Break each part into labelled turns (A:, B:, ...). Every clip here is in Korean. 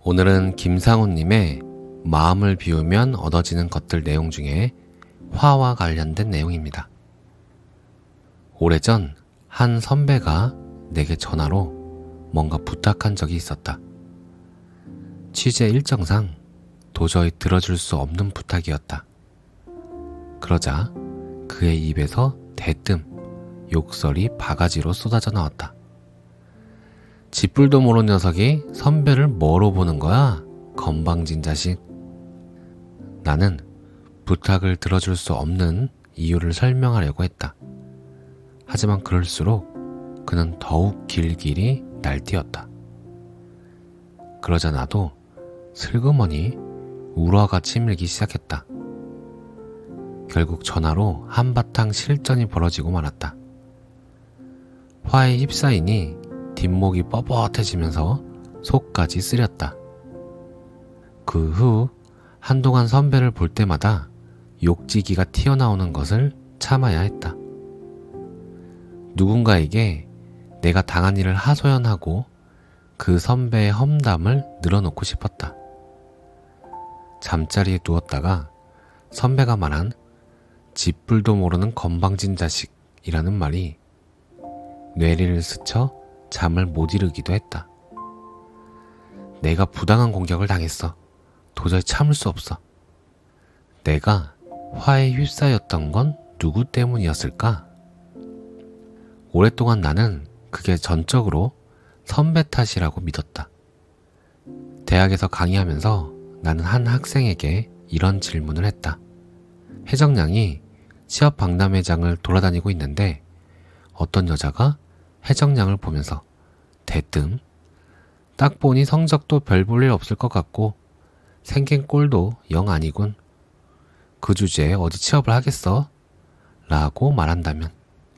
A: 오늘은 김상훈님의 마음을 비우면 얻어지는 것들 내용 중에 화와 관련된 내용입니다. 오래전 한 선배가 내게 전화로 뭔가 부탁한 적이 있었다. 취재 일정상 도저히 들어줄 수 없는 부탁이었다. 그러자 그의 입에서 대뜸 욕설이 바가지로 쏟아져 나왔다. 쥐뿔도 모르는 녀석이 선배를 뭐로 보는 거야? 건방진 자식. 나는 부탁을 들어줄 수 없는 이유를 설명하려고 했다. 하지만 그럴수록 그는 더욱 길길이 날뛰었다. 그러자 나도 슬그머니 울화가 치밀기 시작했다. 결국 전화로 한바탕 실전이 벌어지고 말았다. 화에 휩싸이니 뒷목이 뻣뻣해지면서 속까지 쓰렸다. 그 후 한동안 선배를 볼 때마다 욕지기가 튀어나오는 것을 참아야 했다. 누군가에게 내가 당한 일을 하소연하고 그 선배의 험담을 늘어놓고 싶었다. 잠자리에 누웠다가 선배가 말한 쥐뿔도 모르는 건방진 자식이라는 말이 뇌리를 스쳐 잠을 못 이루기도 했다. 내가 부당한 공격을 당했어. 도저히 참을 수 없어. 내가 화에 휩싸였던 건 누구 때문이었을까? 오랫동안 나는 그게 전적으로 선배 탓이라고 믿었다. 대학에서 강의하면서 나는 한 학생에게 이런 질문을 했다. 해적량이 취업 박람회장을 돌아다니고 있는데 어떤 여자가 해적량을 보면서 대뜸 딱 보니 성적도 별 볼 일 없을 것 같고 생긴 꼴도 영 아니군. 그 주제에 어디 취업을 하겠어? 라고 말한다면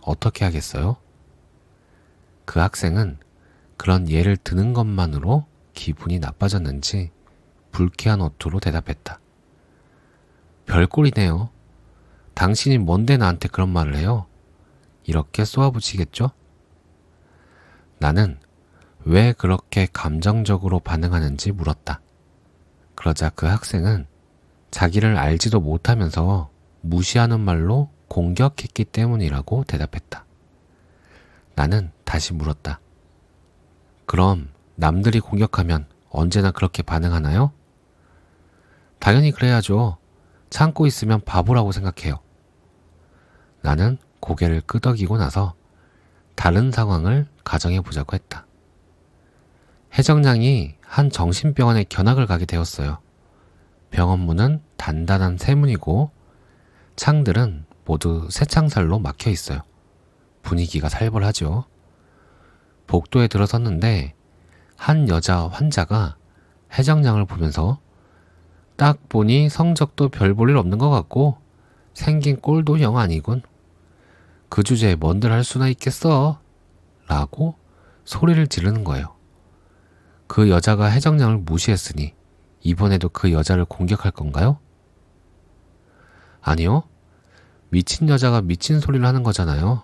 A: 어떻게 하겠어요? 그 학생은 그런 예를 드는 것만으로 기분이 나빠졌는지 불쾌한 어투로 대답했다. 별꼴이네요. 당신이 뭔데 나한테 그런 말을 해요? 이렇게 쏘아붙이겠죠? 나는 왜 그렇게 감정적으로 반응하는지 물었다. 그러자 그 학생은 자기를 알지도 못하면서 무시하는 말로 공격했기 때문이라고 대답했다. 나는 다시 물었다. 그럼 남들이 공격하면 언제나 그렇게 반응하나요? 당연히 그래야죠. 참고 있으면 바보라고 생각해요. 나는 고개를 끄덕이고 나서 다른 상황을 가정해 보자고 했다. 해적량이 한 정신병원에 견학을 가게 되었어요. 병원 문은 단단한 쇠문이고 창들은 모두 쇠창살로 막혀 있어요. 분위기가 살벌하죠. 복도에 들어섰는데 한 여자 환자가 해적량을 보면서 딱 보니 성적도 별 볼 일 없는 것 같고 생긴 꼴도 영 아니군. 그 주제에 뭔들 할 수나 있겠어? 라고 소리를 지르는 거예요. 그 여자가 해적량을 무시했으니 이번에도 그 여자를 공격할 건가요? 아니요. 미친 여자가 미친 소리를 하는 거잖아요.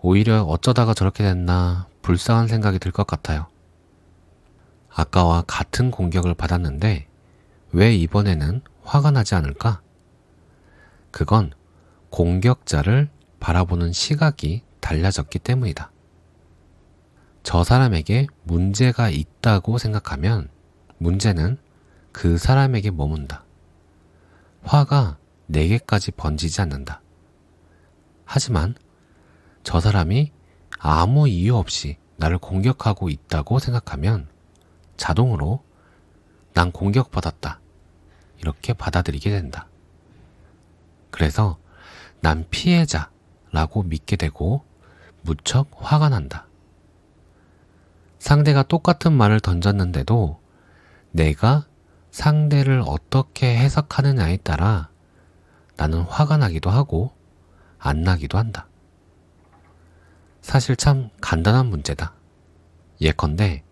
A: 오히려 어쩌다가 저렇게 됐나 불쌍한 생각이 들 것 같아요. 아까와 같은 공격을 받았는데 왜 이번에는 화가 나지 않을까? 그건 공격자를 바라보는 시각이 달라졌기 때문이다. 저 사람에게 문제가 있다고 생각하면 문제는 그 사람에게 머문다. 화가 내게까지 번지지 않는다. 하지만 저 사람이 아무 이유 없이 나를 공격하고 있다고 생각하면 자동으로 난 공격받았다. 이렇게 받아들이게 된다. 그래서 난 피해자라고 믿게 되고 무척 화가 난다. 상대가 똑같은 말을 던졌는데도 내가 상대를 어떻게 해석하느냐에 따라 나는 화가 나기도 하고 안 나기도 한다. 사실 참 간단한 문제다. 예컨대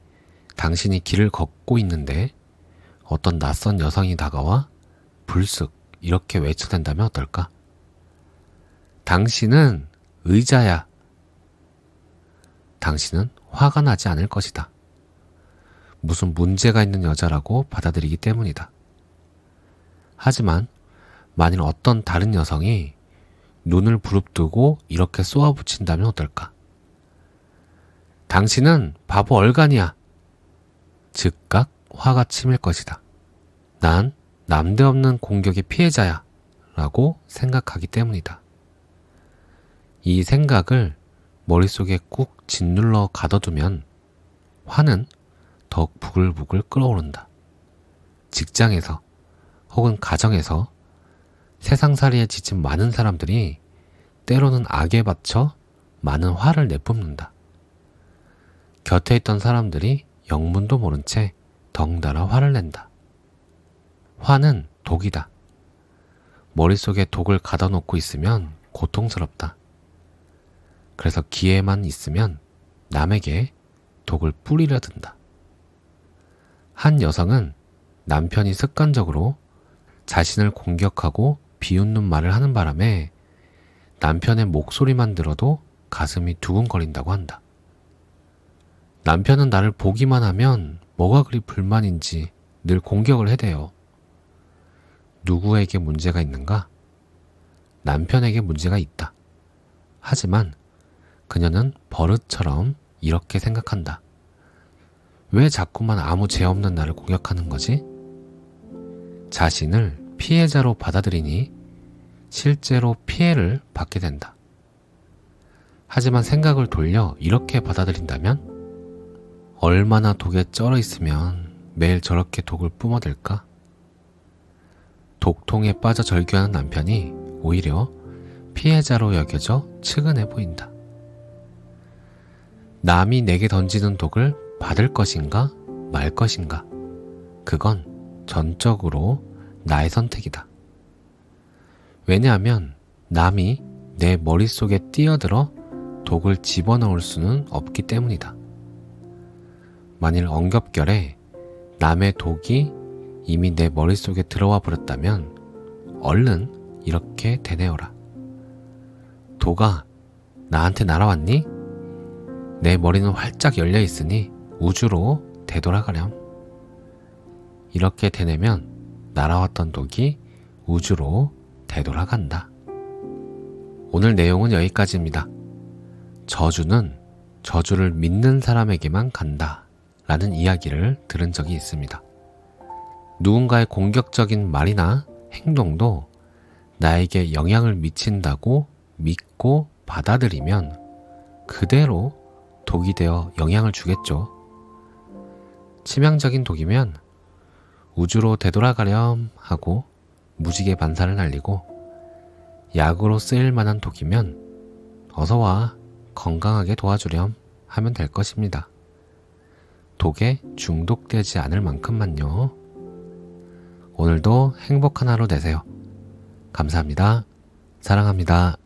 A: 당신이 길을 걷고 있는데 어떤 낯선 여성이 다가와 불쑥 이렇게 외쳐댄다면 어떨까? 당신은 의자야. 당신은 화가 나지 않을 것이다. 무슨 문제가 있는 여자라고 받아들이기 때문이다. 하지만 만일 어떤 다른 여성이 눈을 부릅뜨고 이렇게 쏘아붙인다면 어떨까? 당신은 바보 얼간이야. 즉각 화가 치밀 것이다. 난 남대없는 공격의 피해자야 라고 생각하기 때문이다. 이 생각을 머릿속에 꾹 짓눌러 가둬두면 화는 더욱 부글부글 끓어오른다. 직장에서 혹은 가정에서 세상살이에 지친 많은 사람들이 때로는 악에 받쳐 많은 화를 내뿜는다. 곁에 있던 사람들이 영문도 모른 채 덩달아 화를 낸다. 화는 독이다. 머릿속에 독을 가둬놓고 있으면 고통스럽다. 그래서 기회만 있으면 남에게 독을 뿌리려 든다. 한 여성은 남편이 습관적으로 자신을 공격하고 비웃는 말을 하는 바람에 남편의 목소리만 들어도 가슴이 두근거린다고 한다. 남편은 나를 보기만 하면 뭐가 그리 불만인지 늘 공격을 해대요. 누구에게 문제가 있는가? 남편에게 문제가 있다. 하지만 그녀는 버릇처럼 이렇게 생각한다. 왜 자꾸만 아무 죄 없는 나를 공격하는 거지? 자신을 피해자로 받아들이니 실제로 피해를 받게 된다. 하지만 생각을 돌려 이렇게 받아들인다면 얼마나 독에 쩔어 있으면 매일 저렇게 독을 뿜어댈까? 독통에 빠져 절규하는 남편이 오히려 피해자로 여겨져 측은해 보인다. 남이 내게 던지는 독을 받을 것인가 말 것인가? 그건 전적으로 나의 선택이다. 왜냐하면 남이 내 머릿속에 뛰어들어 독을 집어넣을 수는 없기 때문이다. 만일 엉겹결에 남의 독이 이미 내 머릿속에 들어와 버렸다면 얼른 이렇게 되뇌어라. 독아, 나한테 날아왔니? 내 머리는 활짝 열려 있으니 우주로 되돌아가렴. 이렇게 되뇌면 날아왔던 독이 우주로 되돌아간다. 오늘 내용은 여기까지입니다. 저주는 저주를 믿는 사람에게만 간다 라는 이야기를 들은 적이 있습니다. 누군가의 공격적인 말이나 행동도 나에게 영향을 미친다고 믿고 받아들이면 그대로 독이 되어 영향을 주겠죠. 치명적인 독이면 우주로 되돌아가렴 하고 무지개 반사를 날리고, 약으로 쓰일 만한 독이면 어서와 건강하게 도와주렴 하면 될 것입니다. 독에 중독되지 않을 만큼만요. 오늘도 행복한 하루 되세요. 감사합니다. 사랑합니다.